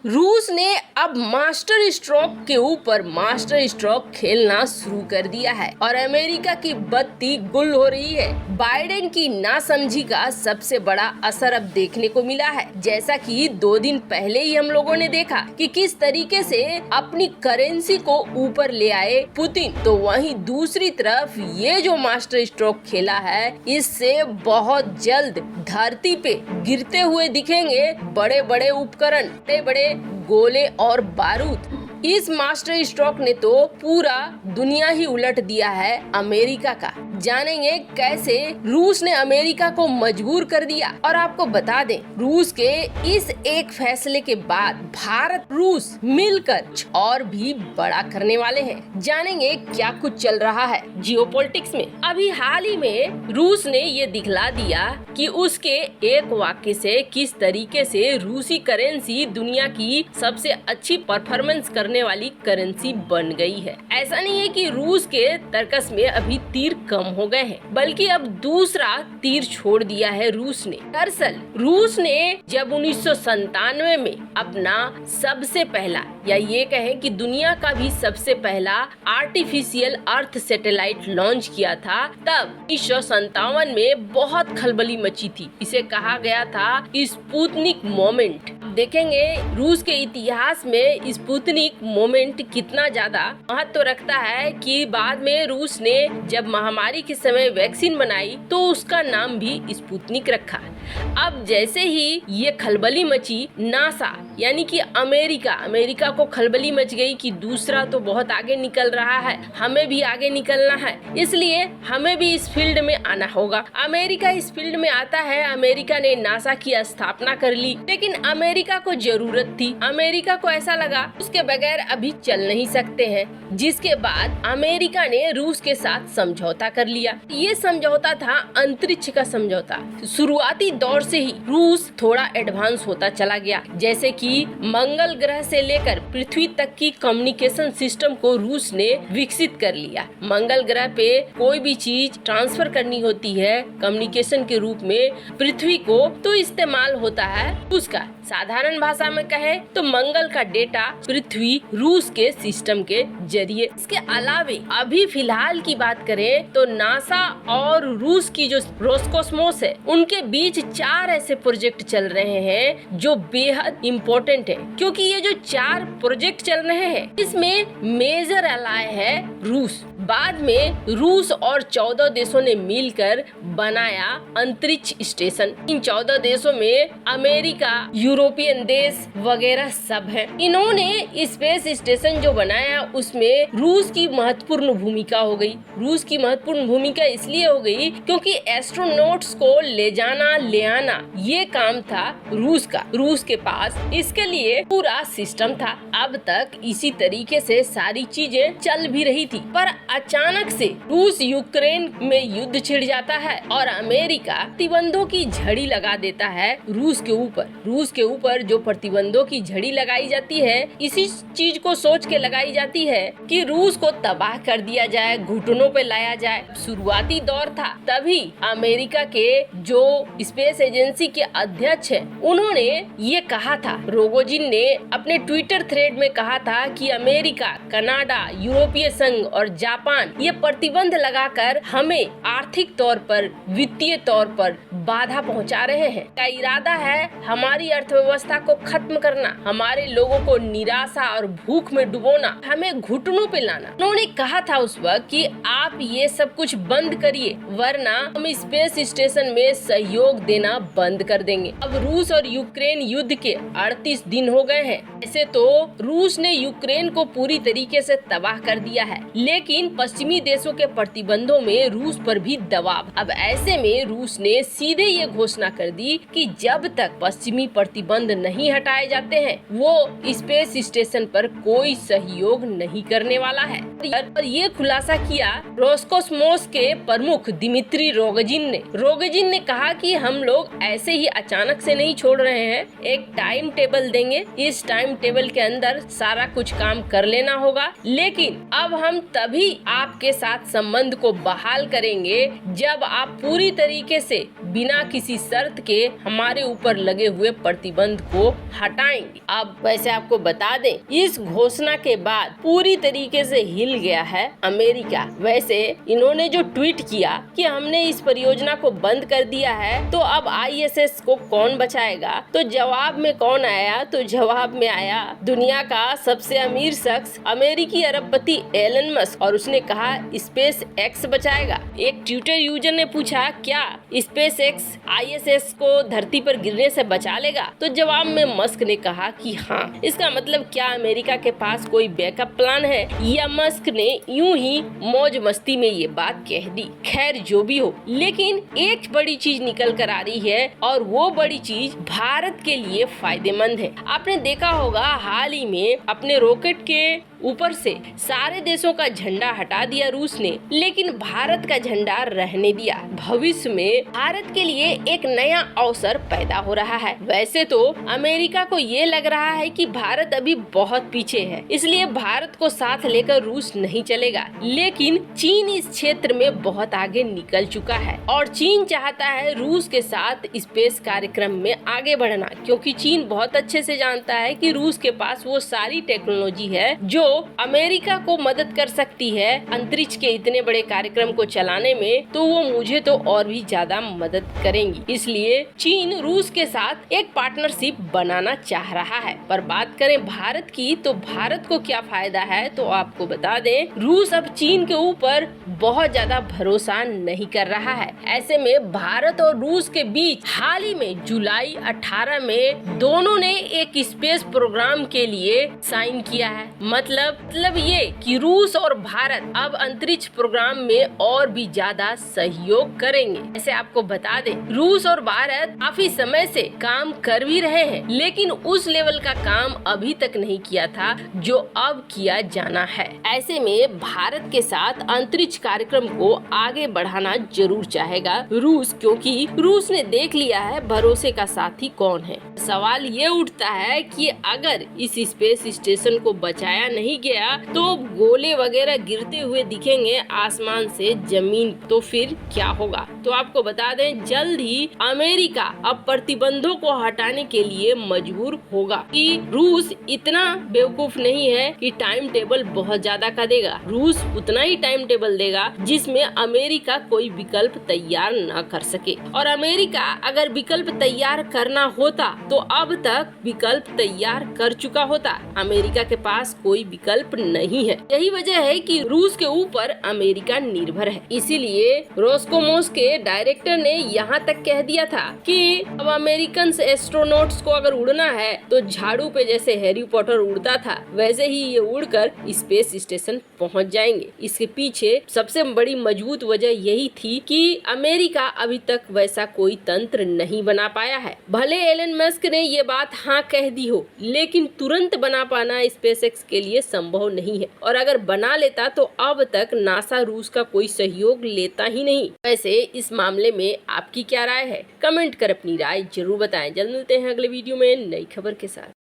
रूस ने अब मास्टर स्ट्रोक के ऊपर मास्टर स्ट्रोक खेलना शुरू कर दिया है और अमेरिका की बत्ती गुल हो रही है। बाइडेन की नासमझी का सबसे बड़ा असर अब देखने को मिला है। जैसा कि 2 दिन पहले ही हम लोगों ने देखा कि किस तरीके से अपनी करेंसी को ऊपर ले आए पुतिन, तो वहीं दूसरी तरफ ये जो मास्टर स्ट्रोक खेला है, इससे बहुत जल्द धरती पे गिरते हुए दिखेंगे बड़े बड़े उपकरण, बड़े बड़े गोले और बारूद। इस मास्टर स्ट्रोक ने तो पूरा दुनिया ही उलट दिया है अमेरिका का। जानेंगे कैसे रूस ने अमेरिका को मजबूर कर दिया। और आपको बता दें, रूस के इस एक फैसले के बाद भारत रूस मिलकर और भी बड़ा करने वाले हैं। जानेंगे क्या कुछ चल रहा है जियोपॉलिटिक्स में। अभी हाल ही में रूस ने ये दिखला दिया कि उसके एक वाक्य से किस तरीके से रूसी करेंसी दुनिया की सबसे अच्छी परफॉर्मेंस करने वाली करेंसी बन गई है। ऐसा नहीं है कि रूस के तर्कस में अभी तीर कम हो गए हैं, बल्कि अब दूसरा तीर छोड़ दिया है रूस ने। दरअसल रूस ने जब 1997 में अपना सबसे पहला, या ये कहें कि दुनिया का भी सबसे पहला आर्टिफिशियल अर्थ सैटेलाइट लॉन्च किया था, तब 1957 में बहुत खलबली मची थी। इसे कहा गया था स्पुतनिक मोमेंट। देखेंगे रूस के इतिहास में स्पुतनिक मोमेंट कितना ज्यादा महत्व रखता है कि बाद में रूस ने जब महामारी के समय वैक्सीन बनाई तो उसका नाम भी स्पुतनिक रखा। अब जैसे ही ये खलबली मची, नासा यानी कि अमेरिका को खलबली मच गई कि दूसरा तो बहुत आगे निकल रहा है, हमें भी आगे निकलना है, इसलिए हमें भी इस फील्ड में आना होगा। अमेरिका इस फील्ड में आता है। अमेरिका ने नासा की स्थापना कर ली, लेकिन अमेरिका को जरूरत थी। अमेरिका को ऐसा लगा उसके बगैर अभी चल नहीं सकते हैं, जिसके बाद अमेरिका ने रूस के साथ समझौता कर लिया। ये समझौता था अंतरिक्ष का समझौता। शुरुआती दौर से ही रूस थोड़ा एडवांस होता चला गया, जैसे कि मंगल ग्रह से लेकर पृथ्वी तक की कम्युनिकेशन सिस्टम को रूस ने विकसित कर लिया। मंगल ग्रह पे कोई भी चीज ट्रांसफर करनी होती है कम्युनिकेशन के रूप में पृथ्वी को, तो इस्तेमाल होता है उसका। साधारण भाषा में कहे तो मंगल का डेटा पृथ्वी रूस के सिस्टम के जरिए। इसके अलावे अभी फिलहाल की बात करें तो नासा और रूस की जो रोसकोस्मोस है, उनके बीच 4 ऐसे प्रोजेक्ट चल रहे हैं जो बेहद इम्पोर्टेंट है। क्योंकि ये जो 4 प्रोजेक्ट चल रहे हैं, इसमें मेजर अलाय है रूस। बाद में रूस और 14 देशों ने मिलकर बनाया अंतरिक्ष स्टेशन। इन 14 देशों में अमेरिका, यूरोपियन देश वगैरह सब हैं। इन्होंने स्पेस स्टेशन जो बनाया उसमें रूस की महत्वपूर्ण भूमिका हो गई। रूस की महत्वपूर्ण भूमिका इसलिए हो गई क्योंकि एस्ट्रोनॉट्स को ले जाना ले आना ये काम था रूस का। रूस के पास इसके लिए पूरा सिस्टम था। अब तक इसी तरीके से सारी चीजें चल भी रही थी, पर अचानक से रूस यूक्रेन में युद्ध छिड़ जाता है और अमेरिका प्रतिबंधों की झड़ी लगा देता है रूस के ऊपर। रूस के ऊपर जो प्रतिबंधों की झड़ी लगाई जाती है, इसी चीज को सोच के लगाई जाती है कि रूस को तबाह कर दिया जाए, घुटनों पे लाया जाए। शुरुआती दौर था, तभी अमेरिका के जो स्पेस एजेंसी के अध्यक्ष हैं, उन्होंने ये कहा था, रोगोजिन ने अपने ट्विटर थ्रेड में कहा था कि अमेरिका, कनाडा, यूरोपीय संघ और जापान ये प्रतिबंध लगाकर हमें आर्थिक तौर पर, वित्तीय तौर पर बाधा पहुंचा रहे हैं। का इरादा है हमारी अर्थव्यवस्था को खत्म करना, हमारे लोगों को निराशा और भूख में डुबोना, हमें घुटनों पे लाना। उन्होंने कहा था उस वक्त कि आप ये सब कुछ बंद करिए, वरना हम स्पेस स्टेशन में सहयोग देना बंद कर देंगे। अब रूस और यूक्रेन युद्ध के 38 दिन हो गए हैं। ऐसे तो रूस ने यूक्रेन को पूरी तरीके से तबाह कर दिया है, लेकिन पश्चिमी देशों के प्रतिबंधों में रूस पर भी दबाव। अब ऐसे में रूस ने सीधे ये घोषणा कर दी कि जब तक पश्चिमी प्रतिबंध नहीं हटाए जाते हैं, वो स्पेस स्टेशन पर कोई सहयोग नहीं करने वाला है। और ये खुलासा किया रोस्कोसमोस के प्रमुख दिमित्री रोगोजिन ने कहा कि हम लोग ऐसे ही अचानक से नहीं छोड़ रहे हैं, एक टाइम टेबल देंगे, इस टाइम टेबल के अंदर सारा कुछ काम कर लेना होगा, लेकिन अब हम तभी आपके साथ संबंध को बहाल करेंगे जब आप पूरी तरीके से बिना किसी शर्त के हमारे ऊपर लगे हुए प्रतिबंध को हटाएंगे। अब वैसे आपको बता दें, इस घोषणा के बाद पूरी तरीके से हिल गया है अमेरिका। वैसे इन्होंने जो ट्वीट किया कि हमने इस परियोजना को बंद कर दिया है, तो अब ISS को कौन बचाएगा? तो जवाब में कौन आया? तो जवाब में आया दुनिया का सबसे अमीर शख्स अमेरिकी अरबपति एलन मस्क, और उसने कहा स्पेस एक्स बचाएगा। एक ट्विटर यूजर ने पूछा क्या स्पेस एक्स ISS को धरती पर गिरने से बचा लेगा? तो जवाब में मस्क ने कहा कि हाँ। इसका मतलब क्या अमेरिका के पास कोई बैकअप प्लान है, या मस्क ने यूं ही मौज मस्ती में ये बात कह दी? खैर जो भी हो, लेकिन एक बड़ी चीज निकल कर आ रही है, और वो बड़ी चीज भारत के लिए फायदेमंद है। आपने देखा होगा हाल ही में अपने रॉकेट के ऊपर से सारे देशों का झंडा हटा दिया रूस ने, लेकिन भारत का झंडा रहने दिया। भविष्य में भारत के लिए एक नया अवसर पैदा हो रहा है। वैसे तो अमेरिका को ये लग रहा है कि भारत अभी बहुत पीछे है, इसलिए भारत को साथ लेकर रूस नहीं चलेगा, लेकिन चीन इस क्षेत्र में बहुत आगे निकल चुका है, और चीन चाहता है रूस के साथ स्पेस कार्यक्रम में आगे बढ़ना, क्योंकि चीन बहुत अच्छे से जानता है कि रूस के पास वो सारी टेक्नोलॉजी है जो अमेरिका को मदद कर सकती है अंतरिक्ष के इतने बड़े कार्यक्रम को चलाने में, तो वो मुझे तो और भी ज्यादा मदद करेंगी। इसलिए चीन रूस के साथ एक पार्टनरशिप बनाना चाह रहा है। पर बात करें भारत की, तो भारत को क्या फायदा है? तो आपको बता दें, रूस अब चीन के ऊपर बहुत ज्यादा भरोसा नहीं कर रहा है। ऐसे में भारत और रूस के बीच हाल ही में जुलाई 18 में दोनों ने एक स्पेस प्रोग्राम के लिए साइन किया है। मतलब ये कि रूस और भारत अब अंतरिक्ष प्रोग्राम में और भी ज्यादा सहयोग करेंगे। ऐसे आपको बता दें, रूस और भारत काफी समय से काम कर भी रहे हैं, लेकिन उस लेवल का काम अभी तक नहीं किया था जो अब किया जाना है। ऐसे में भारत के साथ अंतरिक्ष कार्यक्रम को आगे बढ़ाना जरूर चाहेगा रूस, क्योंकि रूस ने देख लिया है भरोसे का साथी कौन है। सवाल ये उठता है कि अगर इस स्पेस स्टेशन को बचाया नहीं गया तो गोले वगैरह गिरते हुए दिखेंगे आसमान से जमीन, तो फिर क्या होगा? तो आपको बता दें, जल्द ही अमेरिका अब प्रतिबंधों को हटाने के लिए मजबूर होगा कि रूस इतना बेवकूफ नहीं है कि टाइम टेबल बहुत ज्यादा का देगा। रूस उतना ही टाइम टेबल देगा जिसमें अमेरिका कोई विकल्प तैयार न कर सके, और अमेरिका अगर विकल्प तैयार करना होता तो अब तक विकल्प तैयार कर चुका होता। अमेरिका के पास कोई विकल्प नहीं है। यही वजह है कि रूस के ऊपर अमेरिका निर्भर है। इसीलिए रोस्कोसमोस के डायरेक्टर ने यहाँ तक कह दिया था कि अब अमेरिकन एस्ट्रोनॉट्स को अगर उड़ना है तो झाड़ू पे जैसे हैरी पॉटर उड़ता था वैसे ही ये उड़कर स्पेस स्टेशन पहुँच जाएंगे। इसके पीछे सबसे बड़ी मजबूत वजह यही थी कि अमेरिका अभी तक वैसा कोई तंत्र नहीं बना पाया है। भले एलन मस्क ने ये बात हाँ कह दी हो, लेकिन तुरंत बना पाना स्पेसएक्स के लिए संभव नहीं है, और अगर बना लेता तो अब तक नासा रूस का कोई सहयोग लेता ही नहीं। वैसे इस मामले में आपकी क्या राय है? कमेंट कर अपनी राय जरूर बताएं। जल्द मिलते हैं अगले वीडियो में नई खबर के साथ।